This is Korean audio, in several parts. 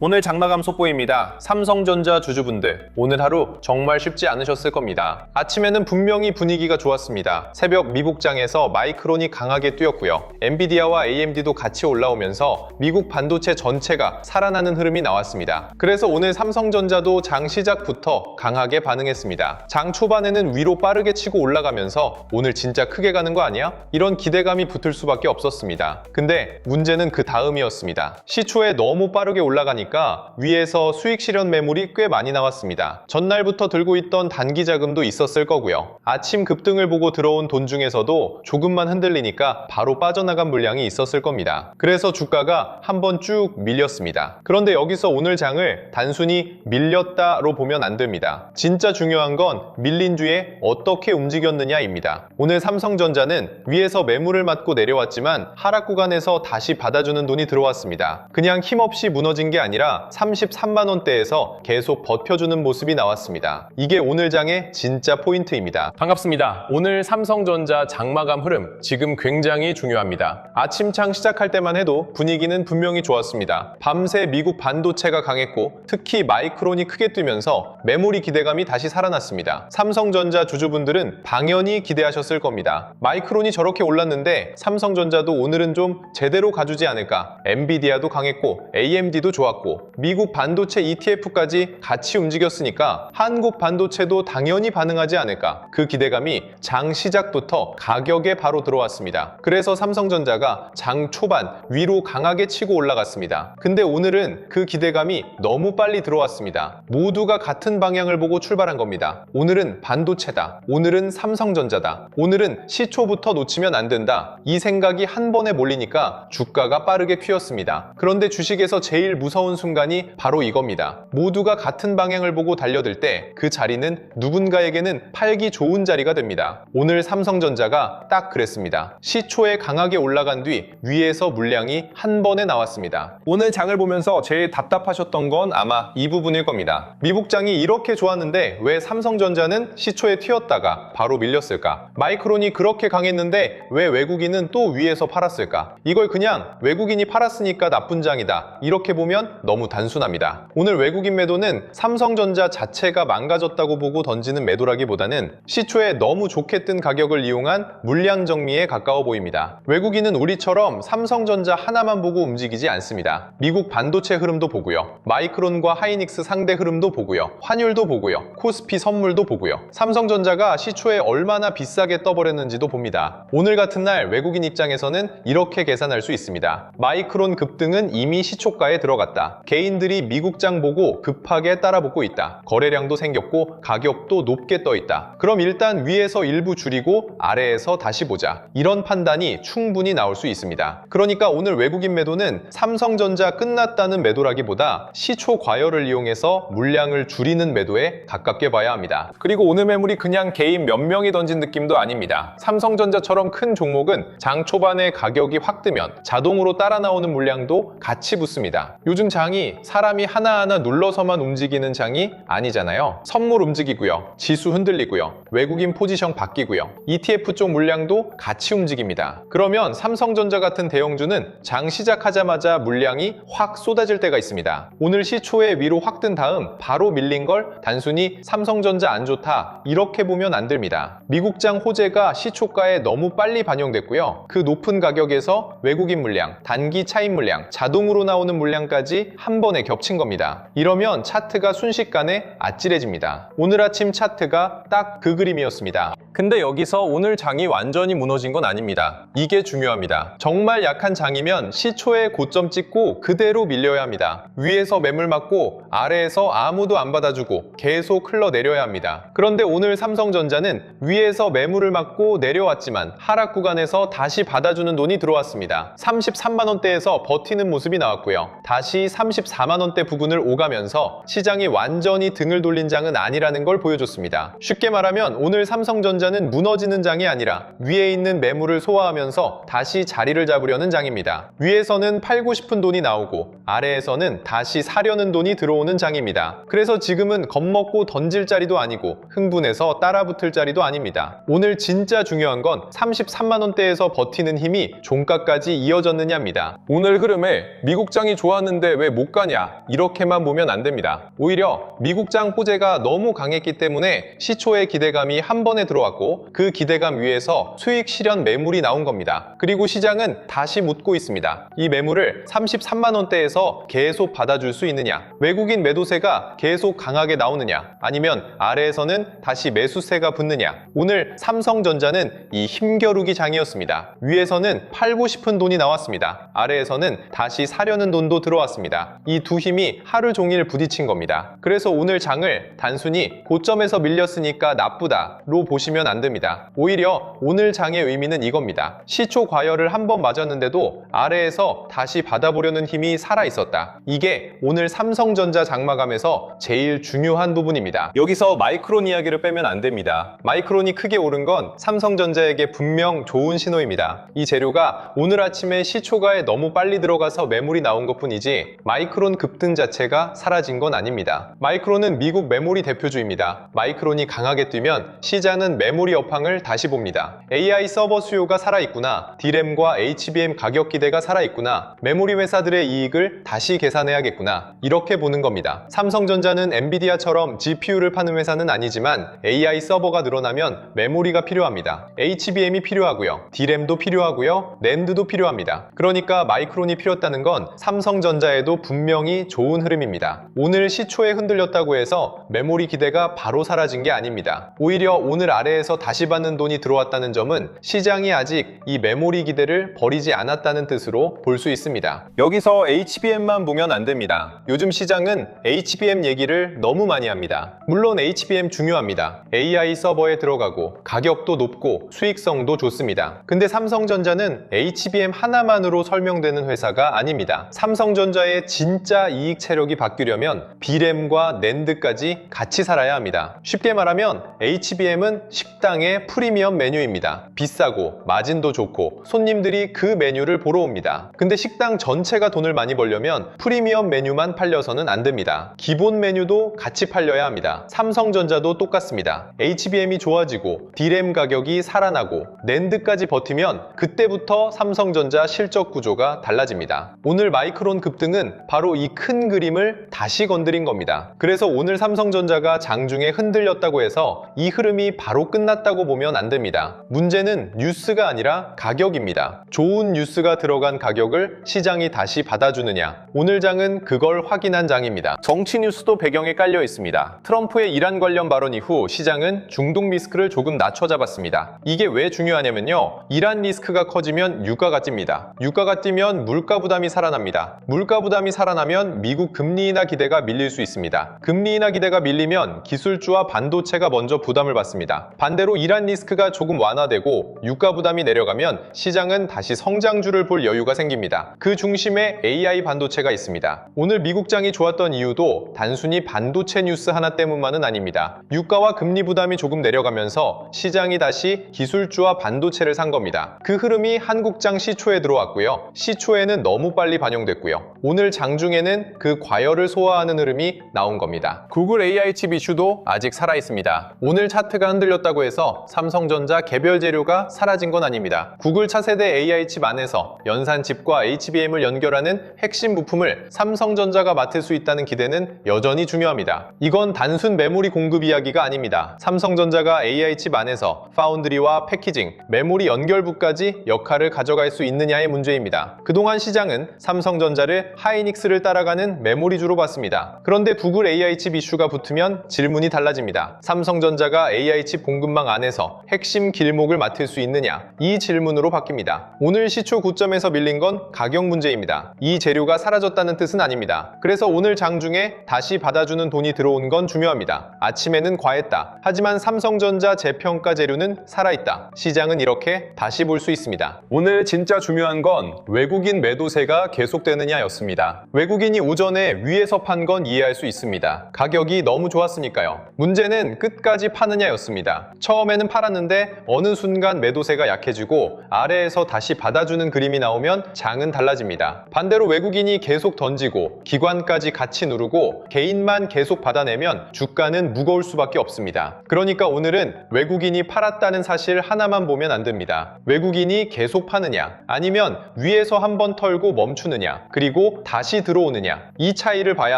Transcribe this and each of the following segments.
오늘 장마감 속보입니다. 삼성전자 주주분들, 오늘 하루 정말 쉽지 않으셨을 겁니다. 아침에는 분명히 분위기가 좋았습니다. 새벽 미국장에서 마이크론이 강하게 뛰었고요. 엔비디아와 AMD도 같이 올라오면서 미국 반도체 전체가 살아나는 흐름이 나왔습니다. 그래서 오늘 삼성전자도 장 시작부터 강하게 반응했습니다. 장 초반에는 위로 빠르게 치고 올라가면서 오늘 진짜 크게 가는 거 아니야? 이런 기대감이 붙을 수밖에 없었습니다. 근데 문제는 그 다음이었습니다. 시초에 너무 빠르게 올라가니까 위에서 수익 실현 매물이 꽤 많이 나왔습니다. 전날부터 들고 있던 단기 자금도 있었을 거고요. 아침 급등을 보고 들어온 돈 중에서도 조금만 흔들리니까 바로 빠져나간 물량이 있었을 겁니다. 그래서 주가가 한번 쭉 밀렸습니다. 그런데 여기서 오늘 장을 단순히 밀렸다로 보면 안 됩니다. 진짜 중요한 건 밀린 주에 어떻게 움직였느냐입니다. 오늘 삼성전자는 위에서 매물을 맞고 내려왔지만 하락 구간에서 다시 받아주는 돈이 들어왔습니다. 그냥 힘없이 무너진 게 아니라 33만 원대에서 계속 버텨주는 모습이 나왔습니다. 이게 오늘 장의 진짜 포인트입니다. 반갑습니다. 오늘 삼성전자 장마감 흐름 지금 굉장히 중요합니다. 아침장 시작할 때만 해도 분위기는 분명히 좋았습니다. 밤새 미국 반도체가 강했고 특히 마이크론이 크게 뛰면서 메모리 기대감이 다시 살아났습니다. 삼성전자 주주분들은 당연히 기대하셨을 겁니다. 마이크론이 저렇게 올랐는데 삼성전자도 오늘은 좀 제대로 가주지 않을까. 엔비디아도 강했고 AMD도 좋았고 미국 반도체 ETF까지 같이 움직였으니까 한국 반도체도 당연히 반응하지 않을까. 그 기대감이 장 시작부터 가격에 바로 들어왔습니다. 그래서 삼성전자가 장 초반 위로 강하게 치고 올라갔습니다. 근데 오늘은 그 기대감이 너무 빨리 들어왔습니다. 모두가 같은 방향을 보고 출발한 겁니다. 오늘은 반도체다. 오늘은 삼성전자다. 오늘은 시초부터 놓치면 안 된다. 이 생각이 한 번에 몰리니까 주가가 빠르게 튀었습니다. 그런데 주식에서 제일 무서운 순간이 바로 이겁니다. 모두가 같은 방향을 보고 달려들 때 그 자리는 누군가에게는 팔기 좋은 자리가 됩니다. 오늘 삼성전자가 딱 그랬습니다. 시초에 강하게 올라간 뒤 위에서 물량이 한 번에 나왔습니다. 오늘 장을 보면서 제일 답답하셨던 건 아마 이 부분일 겁니다. 미국장이 이렇게 좋았는데 왜 삼성전자는 시초에 튀었다가 바로 밀렸을까? 마이크론이 그렇게 강했는데 왜 외국인은 또 위에서 팔았을까? 이걸 그냥 외국인이 팔았으니까 나쁜 장이다. 이렇게 보면 너무 단순합니다. 오늘 외국인 매도는 삼성전자 자체가 망가졌다고 보고 던지는 매도라기보다는 시초에 너무 좋게 뜬 가격을 이용한 물량 정리에 가까워 보입니다. 외국인은 우리처럼 삼성전자 하나만 보고 움직이지 않습니다. 미국 반도체 흐름도 보고요. 마이크론과 하이닉스 상대 흐름도 보고요. 환율도 보고요. 코스피 선물도 보고요. 삼성전자가 시초에 얼마나 비싸게 떠버렸는지도 봅니다. 오늘 같은 날 외국인 입장에서는 이렇게 계산할 수 있습니다. 마이크론 급등은 이미 시초가에 들어갔다. 개인들이 미국장 보고 급하게 따라붙고 있다. 거래량도 생겼고 가격도 높게 떠 있다. 그럼 일단 위에서 일부 줄이고 아래에서 다시 보자. 이런 판단이 충분히 나올 수 있습니다. 그러니까 오늘 외국인 매도는 삼성전자 끝났다는 매도라기보다 시초 과열을 이용해서 물량을 줄이는 매도에 가깝게 봐야 합니다. 그리고 오늘 매물이 그냥 개인 몇 명이 던진 느낌도 아닙니다. 삼성전자처럼 큰 종목은 장 초반에 가격이 확 뜨면 자동으로 따라 나오는 물량도 같이 붙습니다. 요즘 장이 사람이 하나하나 눌러서만 움직이는 장이 아니잖아요. 선물 움직이고요. 지수 흔들리고요. 외국인 포지션 바뀌고요. ETF 쪽 물량도 같이 움직입니다. 그러면 삼성전자 같은 대형주는 장 시작하자마자 물량이 확 쏟아질 때가 있습니다. 오늘 시초에 위로 확 뜬 다음 바로 밀린 걸 단순히 삼성전자 안 좋다 이렇게 보면 안 됩니다. 미국장 호재가 시초가에 너무 빨리 반영됐고요. 그 높은 가격에서 외국인 물량, 단기 차익 물량, 자동으로 나오는 물량까지 한 번에 겹친 겁니다. 이러면 차트가 순식간에 아찔해집니다. 오늘 아침 차트가 딱 그 그림이었습니다. 근데 여기서 오늘 장이 완전히 무너진 건 아닙니다. 이게 중요합니다. 정말 약한 장이면 시초에 고점 찍고 그대로 밀려야 합니다. 위에서 매물 맞고 아래에서 아무도 안 받아주고 계속 흘러내려야 합니다. 그런데 오늘 삼성전자는 위에서 매물을 맞고 내려왔지만 하락 구간에서 다시 받아주는 돈이 들어왔습니다. 33만 원대에서 버티는 모습이 나왔고요. 다시 34만 원대 부근을 오가면서 시장이 완전히 등을 돌린 장은 아니라는 걸 보여줬습니다. 쉽게 말하면 오늘 삼성전자는 무너지는 장이 아니라 위에 있는 매물을 소화하면서 다시 자리를 잡으려는 장입니다. 위에서는 팔고 싶은 돈이 나오고 아래에서는 다시 사려는 돈이 들어오는 장입니다. 그래서 지금은 겁먹고 던질 자리도 아니고 흥분해서 따라붙을 자리도 아닙니다. 오늘 진짜 중요한 건 33만 원대에서 버티는 힘이 종가까지 이어졌느냐입니다. 오늘 흐름에 미국장이 좋았는데 왜 왜 못 가냐 이렇게만 보면 안 됩니다. 오히려 미국장 호재가 너무 강했기 때문에 시초의 기대감이 한 번에 들어왔고 그 기대감 위에서 수익 실현 매물이 나온 겁니다. 그리고 시장은 다시 묻고 있습니다. 이 매물을 33만 원대에서 계속 받아줄 수 있느냐, 외국인 매도세가 계속 강하게 나오느냐, 아니면 아래에서는 다시 매수세가 붙느냐. 오늘 삼성전자는 이 힘겨루기 장이었습니다. 위에서는 팔고 싶은 돈이 나왔습니다. 아래에서는 다시 사려는 돈도 들어왔습니다. 이 두 힘이 하루 종일 부딪힌 겁니다. 그래서 오늘 장을 단순히 고점에서 밀렸으니까 나쁘다로 보시면 안 됩니다. 오히려 오늘 장의 의미는 이겁니다. 시초 과열을 한 번 맞았는데도 아래에서 다시 받아보려는 힘이 살아있었다. 이게 오늘 삼성전자 장마감에서 제일 중요한 부분입니다. 여기서 마이크론 이야기를 빼면 안 됩니다. 마이크론이 크게 오른 건 삼성전자에게 분명 좋은 신호입니다. 이 재료가 오늘 아침에 시초가에 너무 빨리 들어가서 매물이 나온 것뿐이지 마이크론 급등 자체가 사라진 건 아닙니다. 마이크론은 미국 메모리 대표주입니다. 마이크론이 강하게 뛰면 시장은 메모리 업황을 다시 봅니다. AI 서버 수요가 살아있구나, D램과 HBM 가격 기대가 살아있구나, 메모리 회사들의 이익을 다시 계산해야겠구나, 이렇게 보는 겁니다. 삼성전자는 엔비디아처럼 GPU를 파는 회사는 아니지만 AI 서버가 늘어나면 메모리가 필요합니다. HBM이 필요하고요, D램도 필요하고요, 낸드도 필요합니다. 그러니까 마이크론이 필요했다는 건 삼성전자에도 분명히 좋은 흐름입니다. 오늘 시초에 흔들렸다고 해서 메모리 기대가 바로 사라진 게 아닙니다. 오히려 오늘 아래에서 다시 받는 돈이 들어왔다는 점은 시장이 아직 이 메모리 기대를 버리지 않았다는 뜻으로 볼 수 있습니다. 여기서 HBM만 보면 안 됩니다. 요즘 시장은 HBM 얘기를 너무 많이 합니다. 물론 HBM 중요합니다. AI 서버에 들어가고 가격도 높고 수익성도 좋습니다. 근데 삼성전자는 HBM 하나만으로 설명되는 회사가 아닙니다. 삼성전자의 진짜 이익 체력이 바뀌려면 B램과 낸드까지 같이 살아야 합니다. 쉽게 말하면 HBM은 식당의 프리미엄 메뉴입니다. 비싸고 마진도 좋고 손님들이 그 메뉴를 보러 옵니다. 근데 식당 전체가 돈을 많이 벌려면 프리미엄 메뉴만 팔려서는 안 됩니다. 기본 메뉴도 같이 팔려야 합니다. 삼성전자도 똑같습니다. HBM이 좋아지고 D램 가격이 살아나고 낸드까지 버티면 그때부터 삼성전자 실적 구조가 달라집니다. 오늘 마이크론 급등은 바로 이 큰 그림을 다시 건드린 겁니다. 그래서 오늘 삼성전자가 장중에 흔들렸다고 해서 이 흐름이 바로 끝났다고 보면 안 됩니다. 문제는 뉴스가 아니라 가격입니다. 좋은 뉴스가 들어간 가격을 시장이 다시 받아주느냐. 오늘 장은 그걸 확인한 장입니다. 정치 뉴스도 배경에 깔려 있습니다. 트럼프의 이란 관련 발언 이후 시장은 중동 리스크를 조금 낮춰 잡았습니다. 이게 왜 중요하냐면요, 이란 리스크가 커지면 유가가 찝니다. 유가가 뛰면 물가 부담이 살아납니다. 물가 부담이 살아나면 미국 금리 인하 기대가 밀릴 수 있습니다. 금리 인하 기대가 밀리면 기술주와 반도체가 먼저 부담을 받습니다. 반대로 이란 리스크가 조금 완화되고 유가 부담이 내려가면 시장은 다시 성장주를 볼 여유가 생깁니다. 그 중심에 AI 반도체가 있습니다. 오늘 미국장이 좋았던 이유도 단순히 반도체 뉴스 하나 때문만은 아닙니다. 유가와 금리 부담이 조금 내려가면서 시장이 다시 기술주와 반도체를 산 겁니다. 그 흐름이 한국장 시초에 들어왔고요. 시초에는 너무 빨리 반영됐고요. 오늘 장중에는 그 과열을 소화하는 흐름이 나온 겁니다. 구글 AI 칩 이슈도 아직 살아있습니다. 오늘 차트가 흔들렸다고 해서 삼성전자 개별 재료가 사라진 건 아닙니다. 구글 차세대 AI 칩 안에서 연산 칩과 HBM을 연결하는 핵심 부품을 삼성전자가 맡을 수 있다는 기대는 여전히 중요합니다. 이건 단순 메모리 공급 이야기가 아닙니다. 삼성전자가 AI 칩 안에서 파운드리와 패키징, 메모리 연결부까지 역할을 가져갈 수 있느냐의 문제입니다. 그동안 시장은 삼성전자를 하이닉스를 따라가는 메모리주로 봤습니다. 그런데 구글 AI 칩 이슈가 붙으면 질문이 달라집니다. 삼성전자가 AI 칩 공급망 안에서 핵심 길목을 맡을 수 있느냐? 이 질문으로 바뀝니다. 오늘 시초 고점에서 밀린 건 가격 문제입니다. 이 재료가 사라졌다는 뜻은 아닙니다. 그래서 오늘 장중에 다시 받아주는 돈이 들어온 건 중요합니다. 아침에는 과했다. 하지만 삼성전자 재평가 재료는 살아있다. 시장은 이렇게 다시 볼 수 있습니다. 오늘 진짜 중요한 건 외국인 매도세가 계속되느냐였습니다. 외국인이 오전에 위에서 판 건 이해할 수 있습니다. 가격이 너무 좋았으니까요. 문제는 끝까지 파느냐였습니다. 처음에는 팔았는데 어느 순간 매도세가 약해지고 아래에서 다시 받아주는 그림이 나오면 장은 달라집니다. 반대로 외국인이 계속 던지고 기관까지 같이 누르고 개인만 계속 받아내면 주가는 무거울 수밖에 없습니다. 그러니까 오늘은 외국인이 팔았다는 사실 하나만 보면 안 됩니다. 외국인이 계속 파느냐, 아니면 위에서 한번 털고 멈추느냐, 그리고 다시 다시 들어오느냐, 이 차이를 봐야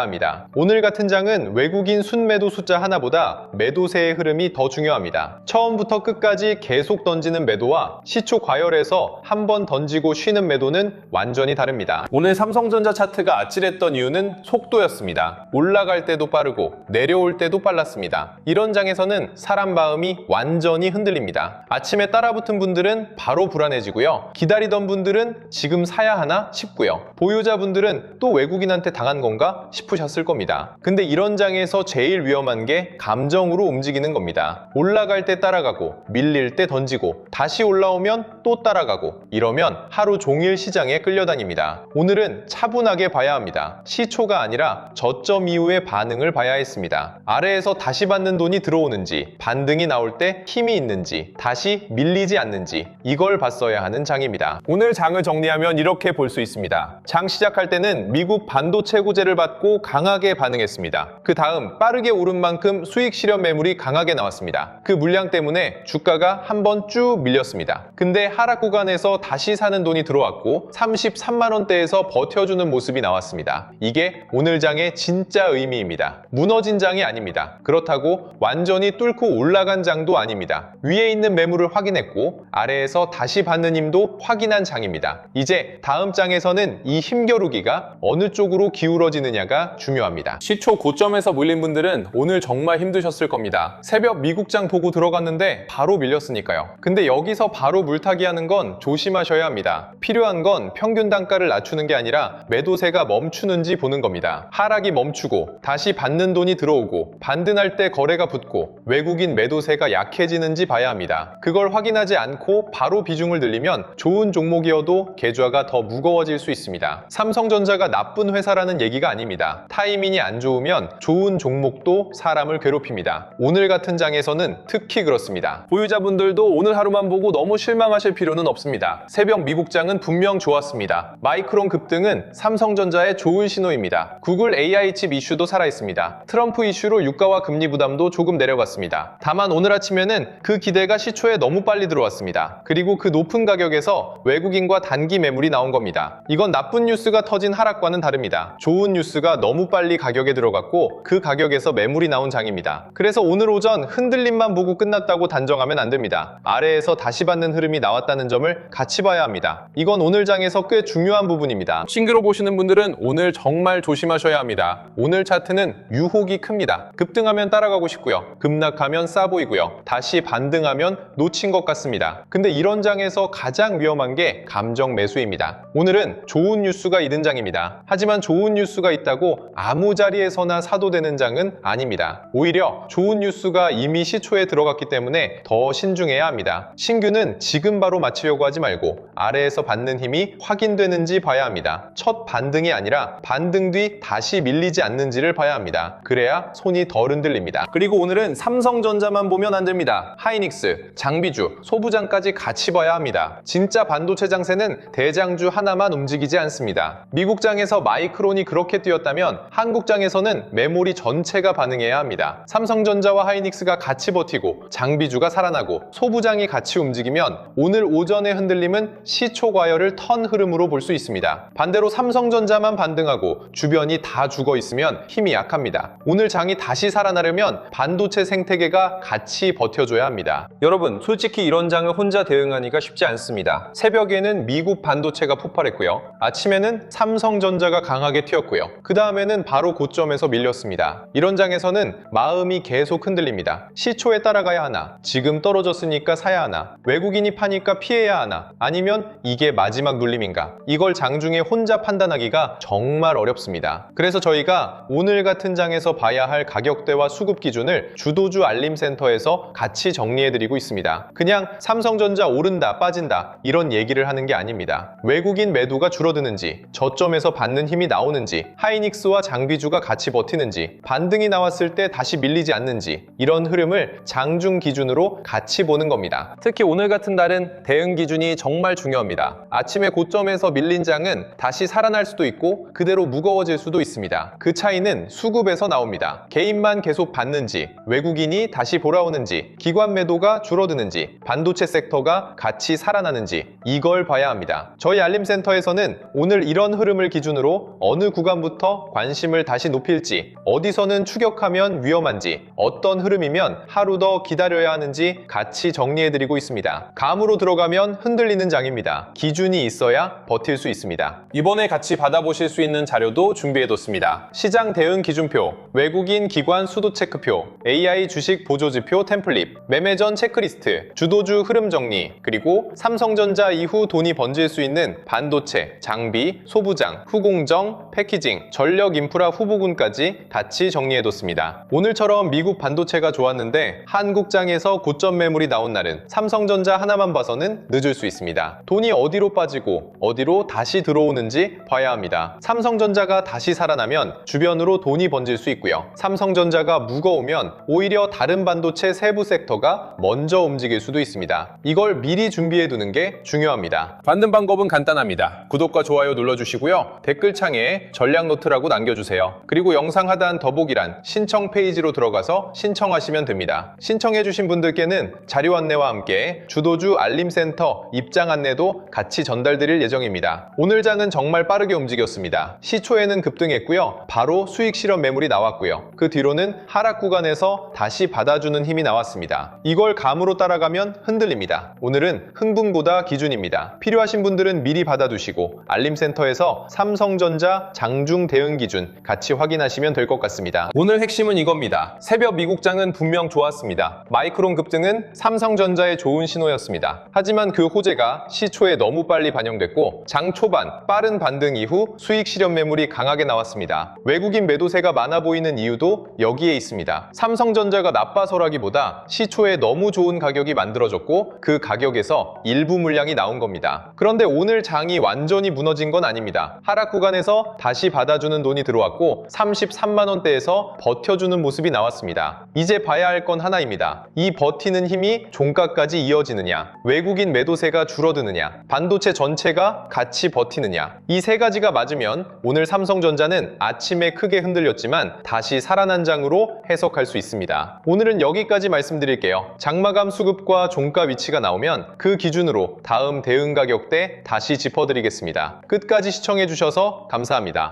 합니다. 오늘 같은 장은 외국인 순매도 숫자 하나보다 매도세의 흐름이 더 중요합니다. 처음부터 끝까지 계속 던지는 매도와 시초 과열에서 한 번 던지고 쉬는 매도는 완전히 다릅니다. 오늘 삼성전자 차트가 아찔했던 이유는 속도였습니다. 올라갈 때도 빠르고 내려올 때도 빨랐습니다. 이런 장에서는 사람 마음이 완전히 흔들립니다. 아침에 따라붙은 분들은 바로 불안해지고요. 기다리던 분들은 지금 사야 하나 싶고요. 보유자분들은 또 외국인한테 당한 건가 싶으셨을 겁니다. 근데 이런 장에서 제일 위험한 게 감정으로 움직이는 겁니다. 올라갈 때 따라가고 밀릴 때 던지고 다시 올라오면 또 따라가고 이러면 하루 종일 시장에 끌려다닙니다. 오늘은 차분하게 봐야 합니다. 시초가 아니라 저점 이후의 반응을 봐야 했습니다. 아래에서 다시 받는 돈이 들어오는지, 반등이 나올 때 힘이 있는지, 다시 밀리지 않는지 이걸 봤어야 하는 장입니다. 오늘 장을 정리하면 이렇게 볼 수 있습니다. 장 시작할 때는 미국 반도체 구제를 받고 강하게 반응했습니다. 그 다음 빠르게 오른 만큼 수익 실현 매물이 강하게 나왔습니다. 그 물량 때문에 주가가 한번 쭉 밀렸습니다. 근데 하락 구간에서 다시 사는 돈이 들어왔고 33만 원대에서 버텨주는 모습이 나왔습니다. 이게 오늘 장의 진짜 의미입니다. 무너진 장이 아닙니다. 그렇다고 완전히 뚫고 올라간 장도 아닙니다. 위에 있는 매물을 확인했고 아래에서 다시 받는 힘도 확인한 장입니다. 이제 다음 장에서는 이 힘겨루기가 어느 쪽으로 기울어지느냐가 중요합니다. 시초 고점에서 몰린 분들은 오늘 정말 힘드셨을 겁니다. 새벽 미국장 보고 들어갔는데 바로 밀렸으니까요. 근데 여기서 바로 물타기 하는 건 조심하셔야 합니다. 필요한 건 평균 단가를 낮추는 게 아니라 매도세가 멈추는지 보는 겁니다. 하락이 멈추고 다시 받는 돈이 들어오고 반등할 때 거래가 붙고 외국인 매도세가 약해지는지 봐야 합니다. 그걸 확인하지 않고 바로 비중을 늘리면 좋은 종목이어도 계좌가 더 무거워질 수 있습니다. 삼성전자가 나쁜 회사라는 얘기가 아닙니다. 타이밍이 안 좋으면 좋은 종목도 사람을 괴롭힙니다. 오늘 같은 장에서는 특히 그렇습니다. 보유자분들도 오늘 하루만 보고 너무 실망하실 필요는 없습니다. 새벽 미국장은 분명 좋았습니다. 마이크론 급등은 삼성전자의 좋은 신호입니다. 구글 AI 칩 이슈도 살아있습니다. 트럼프 이슈로 유가와 금리 부담도 조금 내려갔습니다. 다만 오늘 아침에는 그 기대가 시초에 너무 빨리 들어왔습니다. 그리고 그 높은 가격에서 외국인과 단기 매물이 나온 겁니다. 이건 나쁜 뉴스가 터진 하락과는 다릅니다. 좋은 뉴스가 너무 빨리 가격에 들어갔고 그 가격에서 매물이 나온 장입니다. 그래서 오늘 오전 흔들림만 보고 끝났다고 단정하면 안 됩니다. 아래에서 다시 받는 흐름이 나왔다는 점을 같이 봐야 합니다. 이건 오늘 장에서 꽤 중요한 부분입니다. 싱그러 보시는 분들은 오늘 정말 조심하셔야 합니다. 오늘 차트는 유혹이 큽니다. 급등하면 따라가고 싶고요. 급락하면 싸 보이고요. 다시 반등하면 놓친 것 같습니다. 근데 이런 장에서 가장 위험한 게 감정 매수입니다. 오늘은 좋은 뉴스가 있는 장입니다. 하지만 좋은 뉴스가 있다고 아무 자리에서나 사도 되는 장은 아닙니다. 오히려 좋은 뉴스가 이미 시초에 들어갔기 때문에 더 신중해야 합니다. 신규는 지금 바로 맞추려고 하지 말고 아래에서 받는 힘이 확인되는지 봐야 합니다. 첫 반등이 아니라 반등 뒤 다시 밀리지 않는지를 봐야 합니다. 그래야 손이 덜 흔들립니다. 그리고 오늘은 삼성전자만 보면 안 됩니다. 하이닉스, 장비주, 소부장까지 같이 봐야 합니다. 진짜 반도체 장세는 대장주 하나만 움직이지 않습니다. 미국장에서 마이크론이 그렇게 뛰었다면 한국장에서는 메모리 전체가 반응해야 합니다. 삼성전자와 하이닉스가 같이 버티고 장비주가 살아나고 소부장이 같이 움직이면 오늘 오전의 흔들림은 시초 과열을 턴 흐름으로 볼 수 있습니다. 반대로 삼성전자만 반등하고 주변이 다 죽어 있으면 힘이 약합니다. 오늘 장이 다시 살아나려면 반도체 생태계가 같이 버텨줘야 합니다. 여러분, 솔직히 이런 장을 혼자 대응하기가 쉽지 않습니다. 새벽에는 미국 반도체가 폭발했고요. 아침에는 삼성전자가 강하게 튀었고요. 그 다음에는 바로 고점에서 밀렸습니다. 이런 장에서는 마음이 계속 흔들립니다. 시초에 따라가야 하나? 지금 떨어졌으니까 사야 하나? 외국인이 파니까 피해야 하나? 아니면 이게 마지막 눌림인가? 이걸 장중에 혼자 판단하기가 정말 어렵습니다. 그래서 저희가 오늘 같은 장에서 봐야 할 가격대와 수급 기준을 주도주 알림센터에서 같이 정리해드리고 있습니다. 그냥 삼성전자 오른다, 빠진다 이런 얘기를 하는 게 아닙니다. 외국인 매도가 줄어드는지, 저점에서 받는 힘이 나오는지, 하이닉스와 장비주가 같이 버티는지, 반등이 나왔을 때 다시 밀리지 않는지 이런 흐름을 장중 기준으로 같이 보는 겁니다. 특히 오늘 같은 날은 대응 기준이 정말 중요합니다. 아침에 고점에서 밀린 장은 다시 살아날 수도 있고 그대로 무거워질 수도 있습니다. 그 차이는 수급에서 나옵니다. 개인만 계속 받는지, 외국인이 다시 돌아오는지, 기관 매도가 줄어드는지, 반도체 섹터가 같이 살아나는지 이걸 봐야 합니다. 저희 알림센터에서는 오늘 이런 흐름을 기준으로 어느 구간부터 관심을 다시 높일지, 어디서는 추격하면 위험한지, 어떤 흐름이면 하루 더 기다려야 하는지 같이 정리해드리고 있습니다. 감으로 들어가면 흔들리는 장입니다. 기준이 있어야 버틸 수 있습니다. 이번에 같이 받아보실 수 있는 자료도 준비해뒀습니다. 시장 대응 기준표, 외국인 기관 수도 체크표, AI 주식 보조지표 템플릿, 매매 전 체크리스트, 주도주 흐름 정리, 그리고 삼성전자 이후 돈이 번질 수 있는 반도체, 장비, 소부장, 후공정, 패키징, 전력 인프라 후보군까지 같이 정리해뒀습니다. 오늘처럼 미국 반도체가 좋았는데 한국장에서 고점 매물이 나온 날은 삼성전자 하나만 봐서는 늦을 수 있습니다. 돈이 어디로 빠지고 어디로 다시 들어오는지 봐야 합니다. 삼성전자가 다시 살아나면 주변으로 돈이 번질 수 있고요. 삼성전자가 무거우면 오히려 다른 반도체 세부 섹터가 먼저 움직일 수도 있습니다. 이걸 미리 준비해두는 게 중요합니다. 받는 방법은 간단합니다. 구독과 좋아요 눌러주시고요. 댓글창에 전략 노트라고 남겨주세요. 그리고 영상 하단 더보기란 신청 페이지로 들어가서 신청하시면 됩니다. 신청해주신 분들께는 자료 안내와 함께 주도주 알림센터 입장 안내도 같이 전달드릴 예정입니다. 오늘 장은 정말 빠르게 움직였습니다. 시초에는 급등했고요. 바로 수익 실현 매물이 나왔고요. 그 뒤로는 하락 구간에서 다시 받아주는 힘이 나왔습니다. 이걸 감으로 따라가면 흔들립니다. 오늘은 흥분보다 기준입니다. 필요하신 분들은 미리 받아두시고 알림센터에서 삼성전자 장중 대응 기준 같이 확인하시면 될 것 같습니다. 오늘 핵심은 이겁니다. 새벽 미국장은 분명 좋았습니다. 마이크론 급등은 삼성전자의 좋은 신호였습니다. 하지만 그 호재가 시초에 너무 빨리 반영됐고 장 초반 빠른 반등 이후 수익 실현 매물이 강하게 나왔습니다. 외국인 매도세가 많아 보이는 이유도 여기에 있습니다. 삼성전자가 나빠서라기보다 시초에 너무 좋은 가격이 만들어졌고 그 가격에서 일부 물량이 나온 겁니다. 그런데 오늘 장이 완전히 무너진 건 아닙니다. 하락 구간에서 다시 받아주는 돈이 들어왔고 33만 원대에서 버텨주는 모습이 나왔습니다. 이제 봐야 할 건 하나입니다. 이 버티는 힘이 종가까지 이어지느냐, 외국인 매도세가 줄어드느냐, 반도체 전체가 같이 버티느냐, 이 세 가지가 맞으면 오늘 삼성전자는 아침에 크게 흔들렸지만 다시 살아난 장으로 해석할 수 있습니다. 오늘은 여기까지 말씀드릴게요. 장마감 수급과 종가 위치가 나오면 그 기준으로 다음 대응 가격대 다시 짚어드리겠습니다. 끝까지 시청해주셔서 감사합니다.